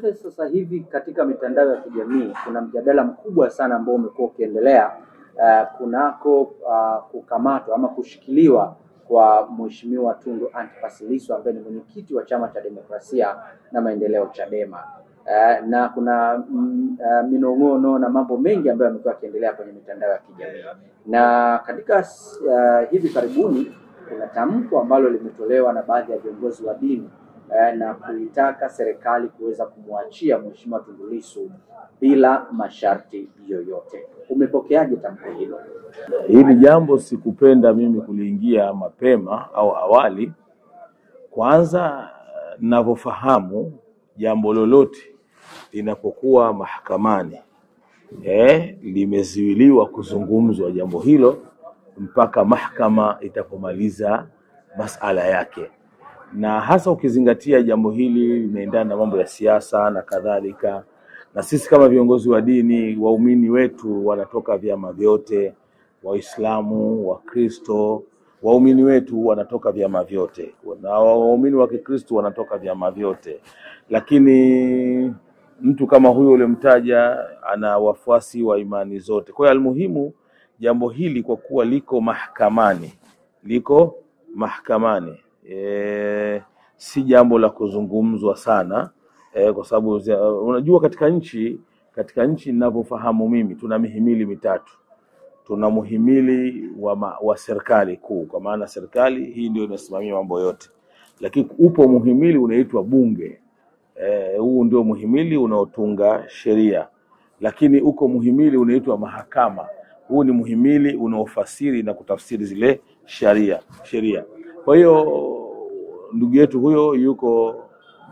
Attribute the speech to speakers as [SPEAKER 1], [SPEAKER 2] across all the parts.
[SPEAKER 1] Sheikh, sasa hivi katika mitandao ya kijamii kuna mjadala mkubwa sana ambao umekuwa ukiendelea kunako kukamatwa ama kushikiliwa kwa Mheshimiwa Tundu Antipas Lissu ambaye ni mwenyekiti wa Chama cha Demokrasia na Maendeleo Chadema. Na kuna minong'ono na mambo mengi ambayo yamekuwa yakiendelea kwenye mitandao ya kijamii. Na katika hivi karibuni kuna tamko ambalo limetolewa na baadhi ya viongozi wa dini na kuitaka serikali kuweza kumwachia Mheshimiwa Tundu Lissu bila masharti yoyote. Umepokeaje tamko hilo?
[SPEAKER 2] Hili jambo sikupenda mimi kuliingia mapema au awali. Kwanza ninavyofahamu jambo lolote linapokuwa mahakamani limezuiliwa kuzungumzwa jambo hilo mpaka mahakama itapomaliza masala yake, na hasa ukizingatia jambo hili linaendana na mambo ya siasa na kadhalika. Na sisi kama viongozi wa dini, waumini wetu wanatoka vyama vyote, Waislamu, Wakristo, waumini wetu wanatoka vyama vyote, na waumini wa Kikristo wanatoka vyama vyote. Lakini mtu kama huyo ulimtaja ana wafuasi wa imani zote. Kwa hiyo almuhimu jambo hili kwa kuwa liko mahakamani, si jambo la kuzungumzwa sana, kwa sababu unajua katika nchi ninavyofahamu mimi tuna mihimili mitatu. Tuna muhimili wa serikali kuu, kwa maana serikali hii ndio inasimamia mambo yote. Lakini upo muhimili unaitwa bunge. Huu ndio muhimili unaotunga sheria. Lakini uko muhimili unaitwa mahakama. Huu ni muhimili unaofasiri na kutafsiri zile sheria. Kwa hiyo ndugu yetu huyo yuko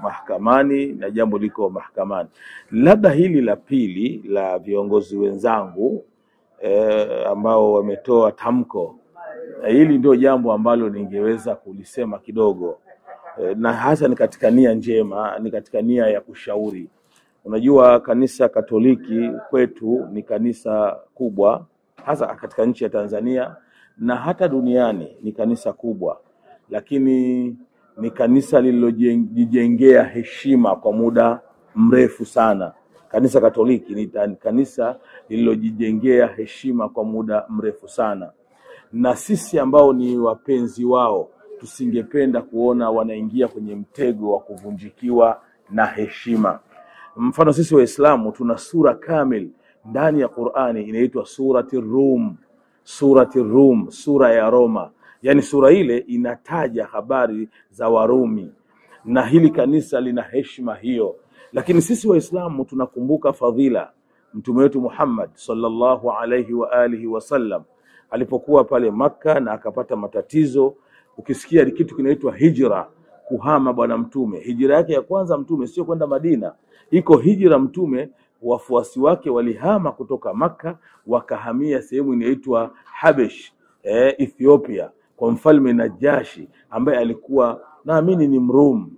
[SPEAKER 2] mahakamani na jambo liko mahakamani. Labda hili la pili la viongozi wenzangu ambao wametoa tamko, hili ndio jambo ambalo ningeweza kulisema kidogo, na hasa ni katika nia njema, ni katika nia ya kushauri. Unajua kanisa Katoliki kwetu ni kanisa kubwa, hasa katika nchi ya Tanzania na hata duniani ni kanisa kubwa, lakini ni kanisa lililojijengea heshima kwa muda mrefu sana. Kanisa Katoliki ni kanisa lililojijengea heshima kwa muda mrefu sana, na sisi ambao ni wapenzi wao tusingependa kuona wanaingia kwenye mtego wa kuvunjikiwa na heshima. Mfano sisi Waislamu tuna sura kamili ndani ya Qur'ani inaitwa surati Rum, sura ya Roma. Yani sura ile inataja habari za Warumi, na hili kanisa lina heshima hiyo. Lakini sisi Waislamu tunakumbuka fadhila Mtume wetu Muhammad sallallahu alayhi wa alihi wasallam alipokuwa pale Makka na akapata matatizo. Ukisikia kitu kinaitwa hijra, kuhama bwana Mtume, hijra yake ya kwanza Mtume sio kwenda Madina, iko hijra Mtume wafuasi wake walihama kutoka Makka wakahamia sehemu inaitwa Habesh, Ethiopia, kwa mfalme Najashi ambaye alikuwa naamini ni Mrum,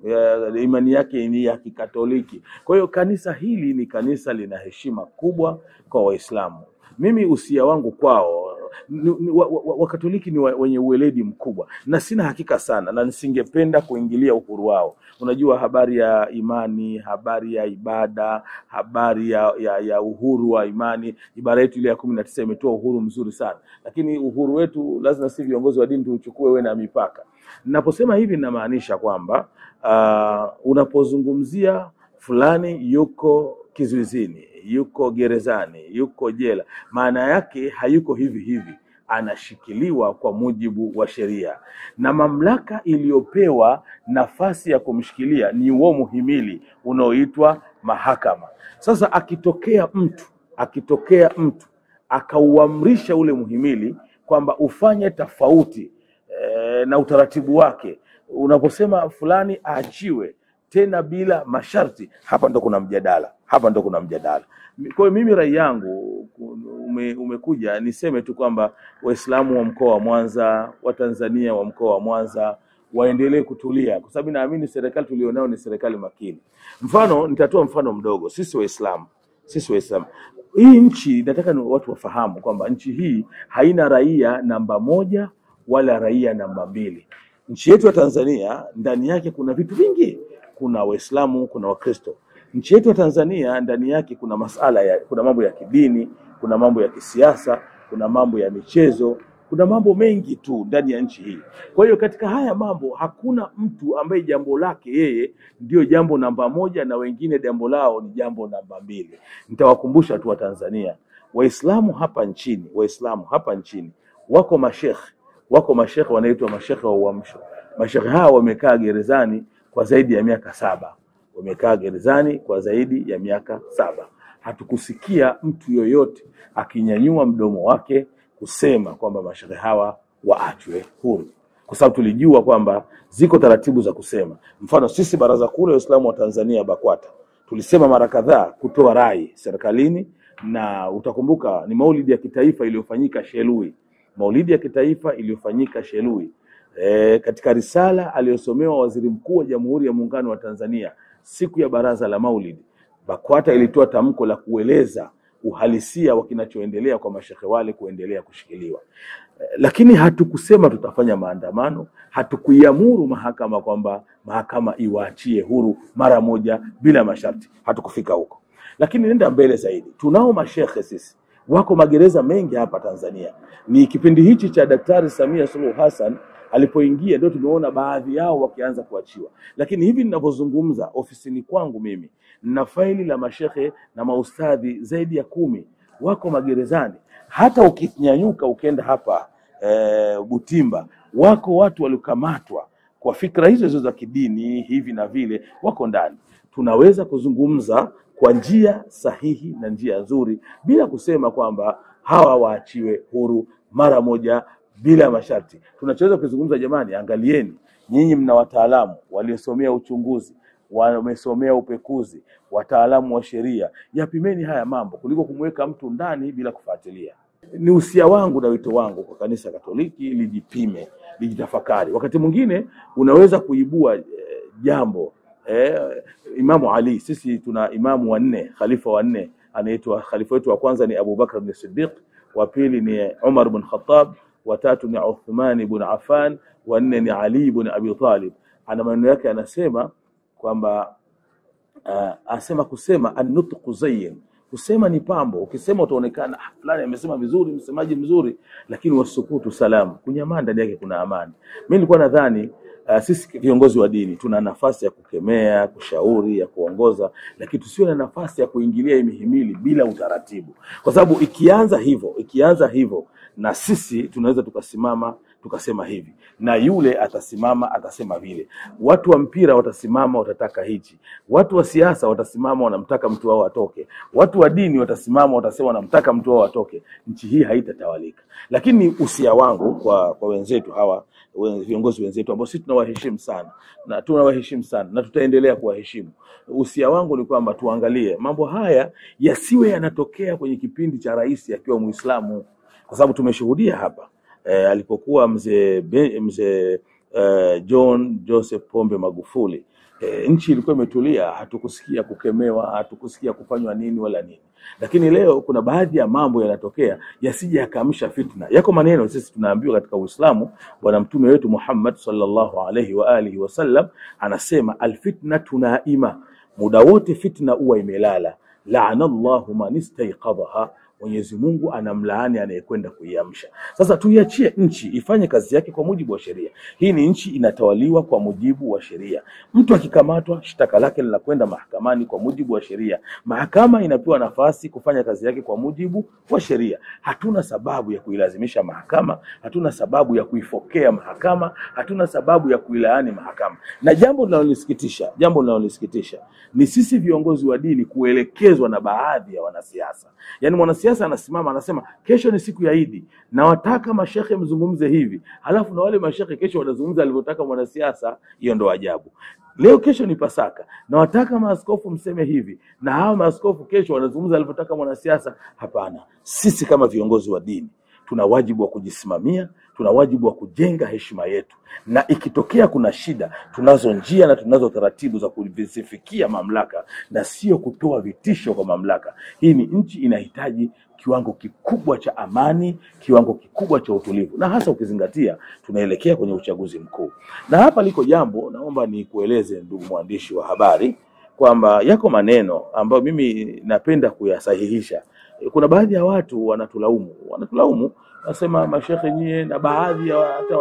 [SPEAKER 2] imani yake ni ya Kikatoliki. Kwa hiyo kanisa hili ni kanisa lina heshima kubwa kwa Waislamu. Mimi usia wangu kwao, Wakatoliki ni wenye uweledi mkubwa na sina hakika sana, na nisingependa kuingilia uhuru wao. Unajua habari ya imani, habari ya ibada, habari ya uhuru wa imani, ibara yetu ile ya 19 imetoa uhuru mzuri sana. Lakini uhuru wetu lazima si viongozi wa dini tuchukue wewe na mipaka. Ninaposema hivi ninamaanisha kwamba unapozungumzia fulani yuko kizuizini, yuko gerezani, yuko jela, maana yake hayuko hivi, anashikiliwa kwa mujibu wa sheria, na mamlaka iliyopewa nafasi ya kumshikilia ni huo muhimili unaoitwa mahakama. Sasa akitokea mtu akauamrisha ule muhimili kwamba ufanye tofauti na utaratibu wake, unaposema fulani aachiwe tena bila masharti, hapa ndo kuna mjadala. Kwa hiyo mimi rai yangu umekuja niseme tu kwamba Waislamu wa mkoa wa Mwanza, wa Tanzania wa mkoa wa Mwanza waendelee kutulia, kwa sababu naamini serikali tulionao ni serikali makini. Nitatoa mfano mdogo. Sisi Waislamu, hii nchi nataka watu wafahamu kwamba nchi hii haina raia namba 1 wala raia namba 2. Nchi yetu ya Tanzania ndani yake kuna vitu vingi, kuna Waislamu, kuna Wakristo. Nchi yetu ya Tanzania ndani yake kuna kuna mambo ya kidini, kuna mambo ya kisiasa, kuna mambo ya michezo, kuna mambo mengi tu ndani ya nchi hii. Kwa hiyo katika haya mambo hakuna mtu ambaye jambo lake yeye ndio jambo namba moja na wengine jambo lao ni jambo namba 2. Nitawakumbusha tu wa Tanzania, Waislamu hapa nchini wako mashekhe wanaitwa mashekhe wa uamsho. Mashekhe hawa wamekaa gerezani kwa zaidi ya miaka 7. Hatukusikia mtu yoyote akinyanyua mdomo wake kusema kwamba mashekhe hawa waachwe huru, kwa sababu tulijua kwamba ziko taratibu za kusema. Mfano sisi Baraza Kuu la Waislamu wa Tanzania BAKWATA tulisema mara kadhaa kutoa rai serikalini, na utakumbuka ni maulidi ya kitaifa iliyofanyika Shelui. Katika risala aliyosomewa Waziri Mkuu wa Jamhuri ya Muungano wa Tanzania siku ya baraza la Maulidi, BAKWATA ilitoa tamko la kueleza uhalisia wa kinachoendelea kwa mashekhe wale kuendelea kushikiliwa. Lakini hatukusema tutafanya maandamano, hatukuiamuru mahakama kwamba mahakama iwaachie huru mara moja bila masharti. Hatukufika huko. Lakini nenda mbele zaidi. Tunao mashekhe sisi wako magereza mengi hapa Tanzania. Ni kipindi hichi cha Daktari Samia Suluhu Hassan alipoingia ndio tumeona baadhi yao wakianza kuachiwa. Lakini hivi ninavyozungumza ofisini kwangu mimi na faili la mashekhe na maustadhi zaidi ya 10 wako magerezani. Hata ukinyanyuka ukenda hapa Butimba, wako watu waliokamatwa kwa fikra hizo za kidini hivi na vile, wako ndani. Tunaweza kuzungumza kwa njia sahihi na njia nzuri bila kusema kwamba hawa waachiwe huru mara moja bila masharti. Tunachoweza kuzungumza, jamani, angalieni, nyinyi mna wataalamu waliosomea uchunguzi, wamesomea upekuzi, wataalamu wa sheria, yapimeni haya mambo kuliko kumweka mtu ndani bila kufuatilia. Ni usia wangu na wito wangu kwa kanisa Katoliki, lijipime, lijitafakari. Wakati mwingine unaweza kuibua jambo. Imamu Ali, sisi tuna imamu wa 4, khalifa wa 4, anaitwa khalifa wetu wa kwanza ni Abu Bakr ibn Siddiq, wa pili ni Umar ibn Khattab, wa 3 ni Uthman ibn Affan, wa 4 ni Ali ibn Abi Talib. Ana maneno yake anasema kwamba kusema an-nutqu zayyin, kusema ni pambo. Ukisema utaonekana fulani amesema vizuri, msemaji mzuri, lakini wasukutu salamu, kunyamaza ndani yake kuna amani. Mimi nilikuwa nadhani sisi viongozi wa dini tuna nafasi ya kukemea, kushauri, ya kuongoza, lakini tusiwe na nafasi ya kuingilia mihimili bila utaratibu. Kwa sababu ikianza hivyo na sisi tunaweza tukasimama tukasema hivi, na yule atasimama atasema vile. Watu wa mpira watasimama watataka hichi, watu wa siasa watasimama wanamtaka mtu wao atoke, watu wa dini watasimama watasema wanamtaka mtu wao atoke. Nchi hii haitatawalika. Lakini usia wangu kwa wenzetu hawa, viongozi wenzetu ambao sisi tunawaheshimu sana na tutaendelea kuwaheshimu, usia wangu ni kwamba tuangalie mambo haya yasiwe yanatokea kwenye kipindi cha rais akiwa Muislamu, kwa sababu tumeshuhudia hapa alipokuwa mzee John Joseph Pombe Magufuli, nchi ilikuwa imetulia, hatukusikia kukemewa, hatukusikia kufanywa nini wala nini. Lakini leo kuna baadhi ya mambo yanatokea yasije yakamsha fitna. Yako maneno sisi tunaambiwa katika Uislamu, bwana mtume wetu Muhammad sallallahu alaihi wa alihi wasallam anasema alfitnatu naima, muda wote fitna huwa imelala. La'anallahu man istayqadhaha, Mwenyezi Mungu anamlaani anayekwenda kuiamsha. Sasa tuiachie nchi ifanye kazi yake kwa mujibu wa sheria. Hii ni nchi inatawaliwa kwa mujibu wa sheria. Mtu akikamatwa, shtaka lake linakwenda mahakamani kwa mujibu wa sheria. Mahakama inapewa nafasi kufanya kazi yake kwa mujibu wa sheria. Hatuna sababu ya kuilazimisha mahakama, hatuna sababu ya kuifokea mahakama, hatuna sababu ya kuilaani mahakama. Na jambo linalonisikitisha ni sisi viongozi wa dini kuelekezwa na baadhi ya wanasiasa. Yaani mwanasiasa anasimama anasema kesho ni siku ya Idi, na wataka mashekhe mzungumze hivi, halafu na wale mashekhe kesho wanazungumza alivyotaka mwanasiasa. Hiyo ndo ajabu. Leo kesho ni Pasaka, na wataka maaskofu mseme hivi, na hao maaskofu kesho wanazungumza alivyotaka mwanasiasa. Hapana. Sisi kama viongozi wa dini tuna wajibu wa kujisimamia, tuna wajibu wa kujenga heshima yetu, na ikitokea kuna shida, tunazo njia na tunazo taratibu za kuvifikia mamlaka, na sio kutoa vitisho kwa mamlaka. Hii ni nchi inahitaji kiwango kikubwa cha amani, kiwango kikubwa cha utulivu, na hasa ukizingatia tunaelekea kwenye uchaguzi mkuu. Na hapa liko jambo naomba ni kueleze, ndugu mwandishi wa habari, kwamba yako maneno ambayo mimi napenda kuyasahihisha. Kuna baadhi ya watu wanatulaumu nasema mashehe nyie, na baadhi ya hata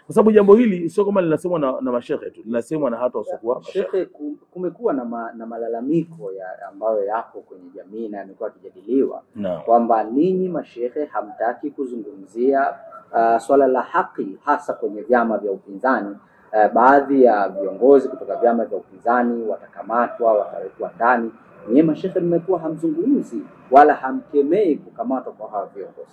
[SPEAKER 2] kwa sababu jambo hili sio kama linasemwa na mashehe tu, linasemwa na hata wasiokuwa mashehe.
[SPEAKER 1] Kumekuwa na malalamiko ambayo yapo kwenye jamii na yamekuwa yakijadiliwa kwamba ninyi mashehe hamtaki kuzungumzia swala la haki, hasa kwenye vyama vya upinzani. Baadhi ya viongozi kutoka vyama vya upinzani watakamatwa, watawekwa ndani. Nyinyi mashehe mmekuwa hamzungumzi wala hamkemei kukamatwa kwa hawa viongozi.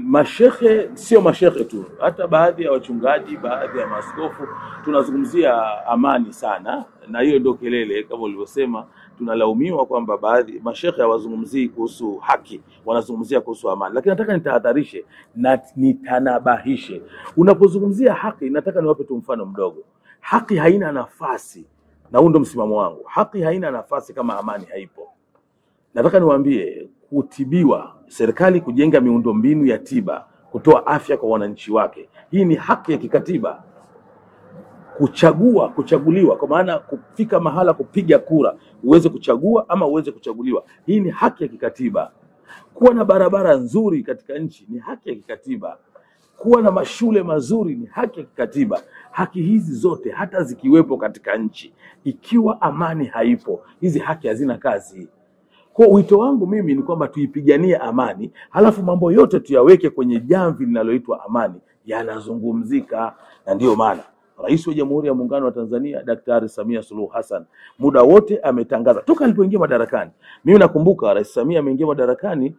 [SPEAKER 2] Mashehe sio mashehe tu, hata baadhi ya wachungaji, baadhi ya maaskofu tunazungumzia amani sana, na hiyo ndio kelele kama ulivyosema. Tunalaumiwa kwamba baadhi mashehe hawazungumzii kuhusu haki, wanazungumzia kuhusu amani. Lakini nataka nitahadharishe na nitanabahishe, unapozungumzia haki, nataka niwape tu mfano mdogo. Haki haina nafasi, na huo ndio msimamo wangu. Haki haina nafasi kama amani haipo. Nataka niwaambie, kutibiwa, serikali kujenga miundombinu ya tiba, kutoa afya kwa wananchi wake, hii ni haki ya kikatiba. Kuchaguliwa, kwa maana kufika mahala kupiga kura, uweze kuchagua ama uweze kuchaguliwa, hii ni haki ya kikatiba. Kuwa na barabara nzuri katika nchi ni haki ya kikatiba. Kuwa na mashule mazuri ni haki ya kikatiba. Haki hizi zote hata zikiwepo katika nchi, ikiwa amani haipo, hizi haki hazina kazi. Kwa wito wangu mimi ni kwamba tuipiganie amani, halafu mambo yote tuyaweke kwenye jamvi linaloitwa amani, yanazungumzika. Na ndio maana Rais wa Jamhuri ya Muungano wa Tanzania Daktari Samia Suluhu Hassan muda wote ametangaza toka alipoingia madarakani. Mimi nakumbuka Rais Samia ameingia madarakani,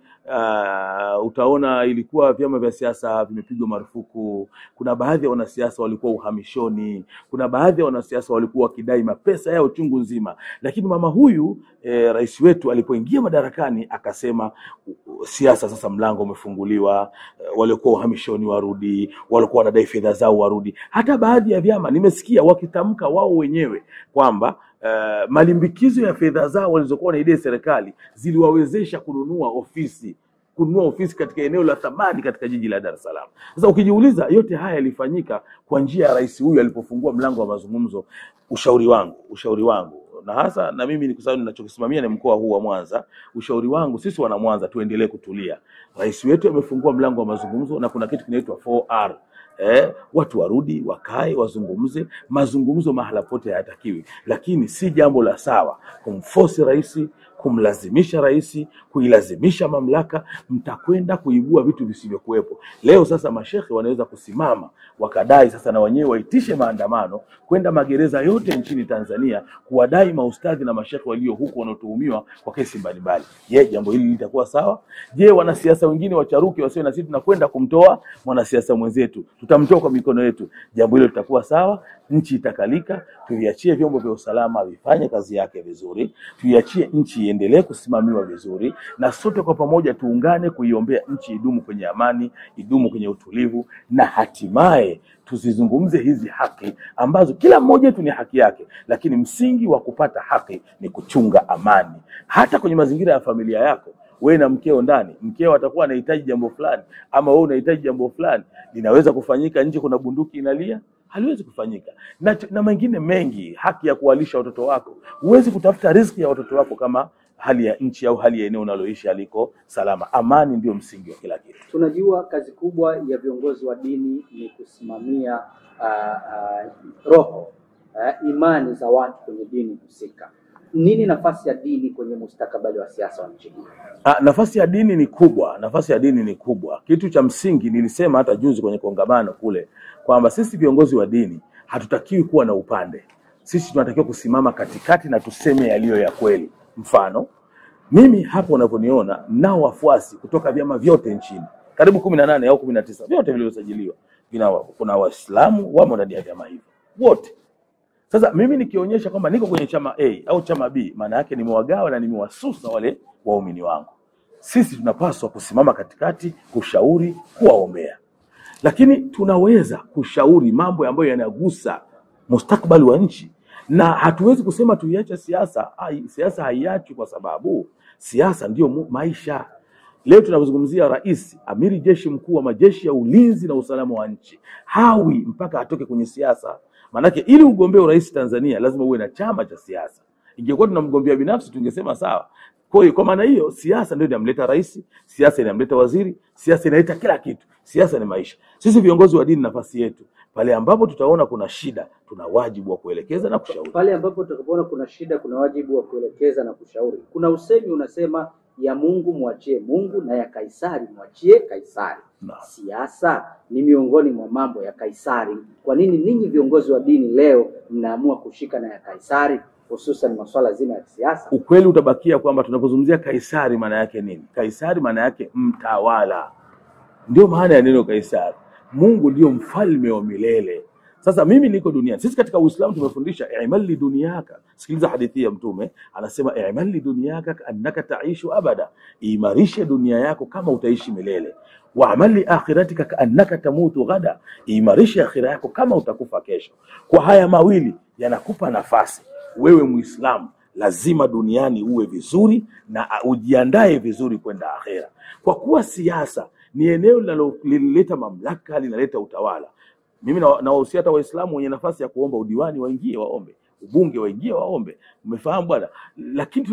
[SPEAKER 2] utaona ilikuwa vyama vya siasa vimepigwa marufuku. Kuna baadhi ya wanasiasa walikuwa uhamishoni, kuna baadhi ya wanasiasa walikuwa wakidai mapesa yao chungu nzima. Lakini mama huyu rais wetu alipoingia madarakani akasema siasa sasa mlango umefunguliwa, walikuwa uhamishoni warudi, walikuwa wanadai fedha zao warudi. Hata baadhi ya vyama nimesikia wakitamka wao wenyewe kwamba malimbikizo ya fedha zao walizokuwa wanaidai serikali ziliwawezesha kununua ofisi katika eneo la thamani katika jiji la Dar es Salaam. Sasa ukijiuliza, yote haya yalifanyika kwa njia ya rais huyu alipofungua mlango wa mazungumzo. Ushauri wangu na hasa na mimi ni kwa sababu ninachokisimamia ni mkoa huu wa Mwanza, ushauri wangu sisi wana Mwanza tuendelee kutulia. Rais wetu amefungua mlango wa mazungumzo na kuna kitu kinaitwa 4R. Watu warudi, wakae, wazungumze. Mazungumzo mahala pote hayatakiwi, lakini si jambo la sawa kumforce rais, kumlazimisha rais, kuilazimisha mamlaka. Mtakwenda kuibua vitu visivyokuwepo. Leo sasa mashehe wanaweza kusimama wakadai sasa na wenyewe waitishe maandamano kwenda magereza yote nchini Tanzania kuwadai maustadhi na mashehe walio huko wanaotuhumiwa kwa kesi mbalimbali. Je, jambo hili litakuwa sawa? Je, wanasiasa wengine wacharuki wasio na sisi tunakwenda kumtoa mwanasiasa mwenzetu, tutamtoa kwa mikono yetu, jambo hilo litakuwa sawa? Nchi itakalika. Tuiachie vyombo vya usalama vifanye kazi yake vizuri, tuiachie nchi iendelee kusimamiwa vizuri, na sote kwa pamoja tuungane kuiombea nchi idumu kwenye amani, idumu kwenye utulivu, na hatimaye tuzizungumze hizi haki ambazo kila mmoja tu ni haki yake. Lakini msingi wa kupata haki ni kuchunga amani. Hata kwenye mazingira ya familia yako, wewe na mkeo ndani, mkeo atakuwa anahitaji jambo fulani ama wewe unahitaji jambo fulani, linaweza kufanyika nje kuna bunduki inalia? Haliwezi kufanyika. Na mengine mengi, haki ya kuwalisha watoto wako. Huwezi kutafuta riziki ya watoto wako kama hali ya nchi au hali ya eneo unaloishi haliko salama. Amani ndio msingi wa kila kitu.
[SPEAKER 1] Tunajua kazi kubwa ya viongozi wa dini ni kusimamia roho, imani za watu kwenye dini husika. Nini nafasi ya dini kwenye mustakabali wa siasa wa nchi hii?
[SPEAKER 2] Nafasi ya dini ni kubwa. Kitu cha msingi nilisema hata juzi kwenye kongamano kule kwamba sisi viongozi wa dini hatutakiwi kuwa na upande. Sisi tunatakiwa kusimama katikati na tuseme yaliyo ya kweli. Mfano, mimi hapo unavyoniona nao wafuasi kutoka vyama vyote nchini, karibu 18 au 19 vyote vilivyosajiliwa. Kuna Waislamu wamo ndani ya vyama hivyo wote. Sasa mimi nikionyesha kwamba niko kwenye chama A au chama B, maana yake nimewagawa na nimewasusa wale waumini wangu. Sisi tunapaswa kusimama katikati, kushauri, kuwaombea. Lakini tunaweza kushauri mambo ambayo yanagusa mustakabali wa nchi, na hatuwezi kusema tuiache siasa. Siasa haiachi, kwa sababu siasa ndio maisha. Leo tunazungumzia rais, amiri jeshi mkuu wa majeshi ya ulinzi na usalama wa nchi, hawi mpaka atoke kwenye siasa. Manake ili ugombee urais Tanzania lazima uwe na chama cha siasa. Ingekuwa tuna mgombea binafsi tungesema sawa. Kwa hiyo kwa maana hiyo siasa ndio inamleta rais, siasa inamleta waziri, siasa inaleta kila kitu. Siasa ni maisha. Sisi viongozi wa dini, nafasi yetu pale ambapo tutaona kuna shida, tuna wajibu wa kuelekeza na kushauri.
[SPEAKER 1] Pale ambapo tutakapoona kuna shida, kuna wajibu wa kuelekeza na kushauri. Kuna usemi unasema, ya Mungu mwachie Mungu na ya Kaisari mwachie Kaisari. Siasa ni miongoni mwa mambo ya Kaisari. Kwa nini ninyi viongozi wa dini leo mnaamua kushika na ya Kaisari, hususan masuala zima ya siasa?
[SPEAKER 2] Ukweli utabakia kwamba tunapozungumzia Kaisari maana yake nini? Kaisari maana yake mtawala. Ndio maana ya neno Kaisari. Mungu ndio mfalme wa milele. Sasa mimi niko duniani. Sisi katika Uislamu tumefundisha i'mal li dunyaka. Sikiliza hadithi ya Mtume, anasema i'mal li dunyaka annaka taishu abada. Imarishe dunia yako kama utaishi milele. Wa'mal li akhiratika annaka tamutu ghada. Imarishe akhira yako kama utakufa kesho. Kwa haya mawili yanakupa nafasi wewe Muislamu, lazima duniani uwe vizuri na ujiandae vizuri kwenda akhera. Kwa kuwa siasa ni eneo linaloleta mamlaka, linaleta utawala. Mimi nawahusia hata Waislamu wenye nafasi ya kuomba udiwani waingie waombe, ubunge waingie waombe. Umefahamu bwana? Lakini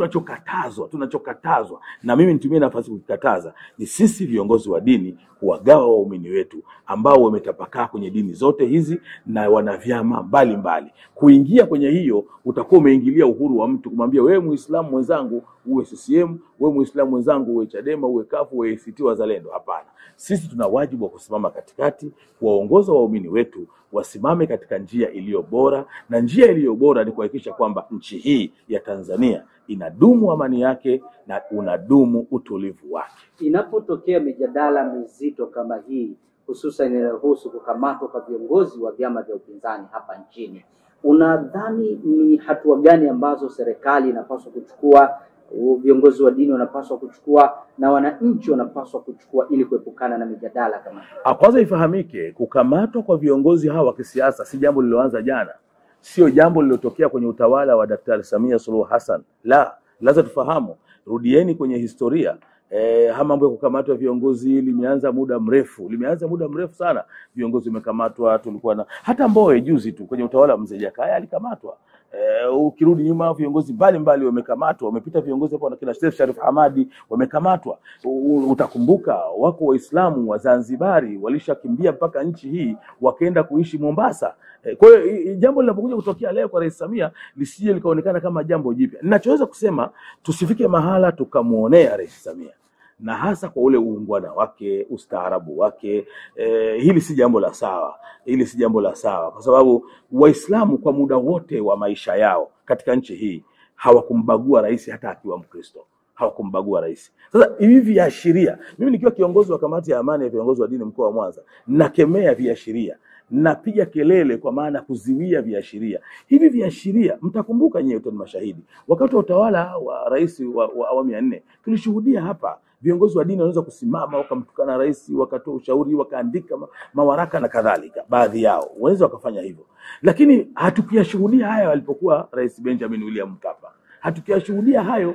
[SPEAKER 2] tunachokatazwa na mimi nitumie nafasi kukataza ni sisi viongozi wa dini kuwagawa waumini wetu ambao wametapakaa kwenye dini zote hizi na wana vyama mbalimbali. Kuingia kwenye hiyo utakuwa umeingilia uhuru wa mtu, kumwambia wewe Muislamu mwenzangu uwe CCM, wewe Muislamu mwenzangu uwe Chadema, uwe Kafu, uwe ACT Wazalendo. Hapana. Sisi tuna wajibu wa kusimama katikati, kuwaongoza waumini wetu wasimame katika njia iliyo bora, na njia iliyo bora ni kuhakikisha kwamba nchi hii ya Tanzania inadumu amani yake na unadumu utulivu wake.
[SPEAKER 1] Inapotokea mijadala mizito kama hii, hususan inayohusu kukamatwa kwa viongozi wa vyama vya upinzani hapa nchini, unadhani ni hatua gani ambazo serikali inapaswa kuchukua, viongozi wa dini wanapaswa kuchukua, na wananchi wanapaswa kuchukua ili kuepukana na mijadala kama hii?
[SPEAKER 2] Kwanza ifahamike, kukamatwa kwa viongozi hawa wa kisiasa si jambo lililoanza jana. Sio jambo lililotokea kwenye utawala wa Daktari Samia Suluhu Hassan. Lazima tufahamu, rudieni kwenye historia. Mambo ya kukamatwa viongozi limeanza muda mrefu sana. Viongozi wamekamatwa, tulikuwa na hata Mbowe juzi tu kwenye utawala wa Mzee Jakaya alikamatwa. Ukirudi nyuma viongozi mbalimbali wamekamatwa, wamepita viongozi hapo na kina Sheikh Sharif Hamadi wamekamatwa. Utakumbuka wako Waislamu wa Zanzibari walishakimbia mpaka nchi hii wakaenda kuishi Mombasa. Kwa hiyo jambo linapokuja kutokea leo kwa Rais Samia lisije likaonekana kama jambo jipya. Ninachoweza kusema tusifike mahala tukamuonea Rais Samia, na hasa kwa ule uungwana wake, ustaarabu wake. Hili si jambo la sawa, kwa sababu Waislamu kwa muda wote wa maisha yao katika nchi hii hawakumbagua rais, hata akiwa Mkristo hawakumbagua rais. Sasa hivi viashiria, mimi nikiwa kiongozi wa kamati ya amani ya viongozi wa dini mkoa wa Mwanza, nakemea viashiria, napiga kelele kwa maana kuziwia viashiria. Hivi viashiria, mtakumbuka nyewe ni mashahidi, wakati wa utawala wa rais wa awamu ya 4 tulishuhudia hapa viongozi wa dini wanaweza kusimama wakamtukana rais, wakatoa ushauri, wakaandika mawaraka na kadhalika. Baadhi yao wanaweza wakafanya hivyo, lakini hatukuyashuhudia haya alipokuwa Rais Benjamin William Mkapa. Hatukuyashuhudia hayo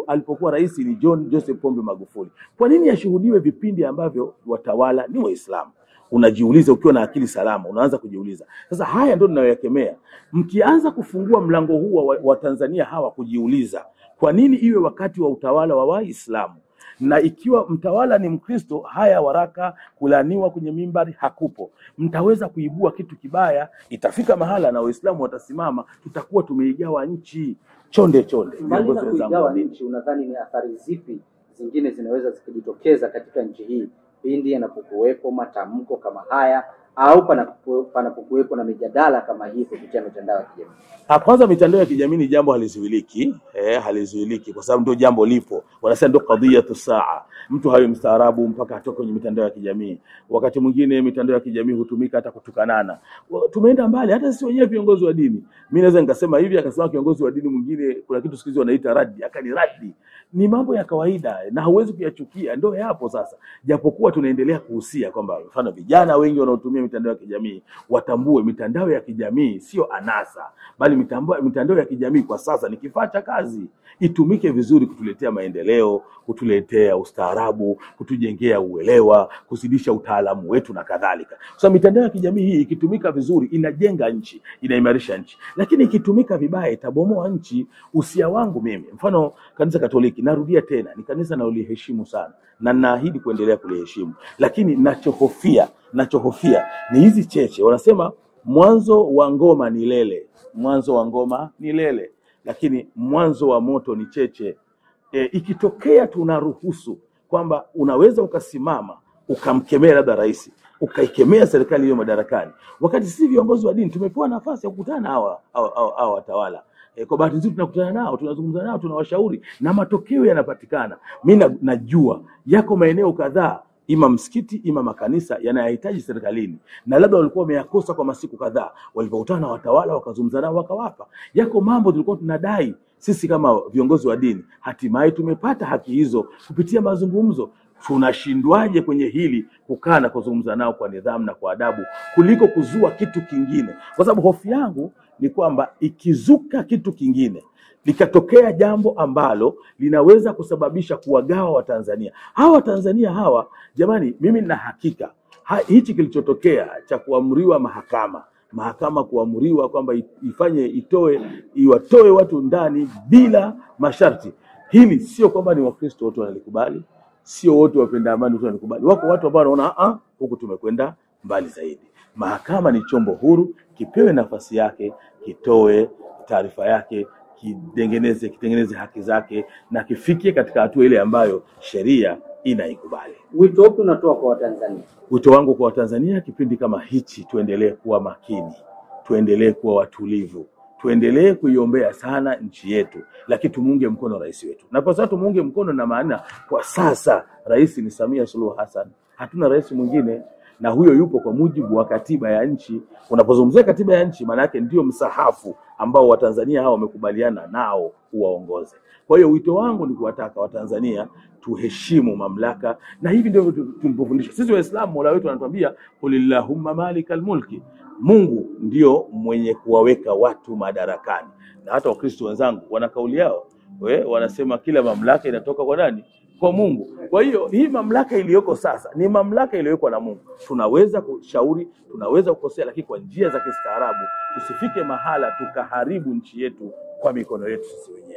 [SPEAKER 2] alipokuwa rais ni John Joseph Pombe Magufuli. Kwa nini yashuhudiwe vipindi ambavyo watawala ni Waislamu? Unajiuliza, ukiwa na akili salama unaanza kujiuliza. Sasa haya ndio ninayoyakemea. Mkianza kufungua mlango huu wa Tanzania hawa kujiuliza, kwa nini iwe wakati wa utawala wa Waislamu? Na ikiwa mtawala ni Mkristo, haya waraka kulaniwa kwenye mimbari hakupo. Mtaweza kuibua kitu kibaya, itafika mahala na Waislamu watasimama, tutakuwa tumeigawa nchi chonde.
[SPEAKER 1] Mbali na kuigawa nchi, unadhani ni athari zipi zingine zinaweza zikajitokeza katika nchi hii pindi yanapokuwepo matamko kama haya, au panapokuwepo na mijadala kama hii kupitia mitandao ya kijamii?
[SPEAKER 2] Kwanza, mitandao ya kijamii ni jambo halizuiliki kwa sababu ndio jambo lipo. Wanasema ndio qadhiyatu saa. Mtu hayo mstaarabu mpaka atoke kwenye mitandao ya kijamii. Wakati mwingine mitandao ya kijamii hutumika hata kutukanana. Tumeenda mbali, hata sisi wenyewe viongozi wa dini. Mimi naweza nikasema hivi, akasema kiongozi wa dini mwingine, kuna kitu siku hizi wanaita radi, akaniradi. Ni mambo ya kawaida na hauwezi kuyachukia, ndio yapo sasa. Japokuwa tunaendelea kuhusia kwamba mfano vijana wengi wanaotumia wanaotumia mitandao ya kijamii watambue mitandao ya kijamii sio anasa, bali mitandao ya kijamii kwa sasa ni kifaa cha kazi. Itumike vizuri kutuletea maendeleo, kutuletea ustaarabu, kutujengea uelewa, kuzidisha utaalamu wetu na kadhalika. So mitandao ya kijamii hii ikitumika vizuri inajenga nchi, inaimarisha nchi. Lakini ikitumika vibaya itabomoa nchi. Usia wangu mimi, mfano kanisa Katoliki, narudia tena, ni kanisa naloliheshimu sana na naahidi kuendelea kuliheshimu. Lakini nachohofia ni hizi cheche. Wanasema mwanzo wa ngoma ni lele, mwanzo wa ngoma ni lele, lakini mwanzo wa moto ni cheche. Ikitokea tunaruhusu kwamba unaweza ukasimama ukamkemea labda rais, ukaikemea serikali hiyo madarakani, wakati sisi viongozi wa dini tumepewa nafasi ya kukutana na hawa watawala. Kwa bahati nzuri tunakutana nao, tunazungumza nao, tunawashauri na matokeo yanapatikana. Mimi najua yako maeneo kadhaa, ima msikiti ima makanisa, yanahitaji serikalini, na labda walikuwa wameyakosa kwa masiku kadhaa, walipokutana na watawala wakazungumza nao wakawapa. Yako mambo tulikuwa tunadai sisi kama viongozi wa dini, hatimaye tumepata haki hizo kupitia mazungumzo. Tunashindwaje kwenye hili kukaa na kuzungumza nao kwa nidhamu na kwa adabu kuliko kuzua kitu kingine? Kwa sababu hofu yangu ni kwamba ikizuka kitu kingine, likatokea jambo ambalo linaweza kusababisha kuwagawa Watanzania. Hawa Tanzania hawa, jamani, mimi nina hakika hichi kilichotokea cha kuamriwa mahakama kuamriwa kwamba iwatoe watu ndani bila masharti, hili sio kwamba ni Wakristo wote wanalikubali, sio wote wapenda amani wote wanalikubali. Wako watu ambao wanaona huku tumekwenda mbali zaidi. Mahakama ni chombo huru, kipewe nafasi yake, kitoe taarifa yake, kitengeneze haki zake na kifikie katika hatua ile ambayo sheria inaikubali.
[SPEAKER 1] Wito upi unatoa kwa Watanzania?
[SPEAKER 2] Wito wangu kwa Watanzania kipindi kama hichi, tuendelee kuwa makini, tuendelee kuwa watulivu, tuendelee kuiombea sana nchi yetu, lakini tumuunge mkono rais wetu. Na kwa sababu tumuunge mkono, na maana kwa sasa rais ni Samia Suluhu Hassan, hatuna rais mwingine, na huyo yupo kwa mujibu wa katiba ya nchi. Unapozungumzia katiba ya nchi, maana yake ndio msahafu ambao Watanzania hao wamekubaliana nao uwaongoze. Kwa hiyo wito wangu ni kuwataka Watanzania tuheshimu mamlaka, na hivi ndio tulipofundishwa sisi Waislamu. Mola wetu anatuambia qulillahumma malikal mulki, Mungu ndio mwenye kuwaweka watu madarakani. Na hata Wakristo wenzangu wana kauli yao, wanasema kila mamlaka inatoka kwa nani? Kwa Mungu. Kwa hiyo hii mamlaka iliyoko sasa ni mamlaka iliyowekwa na Mungu. Tunaweza kushauri, tunaweza kukosea, lakini kwa njia za kistaarabu. Tusifike mahala tukaharibu nchi yetu kwa mikono yetu sisi wenyewe.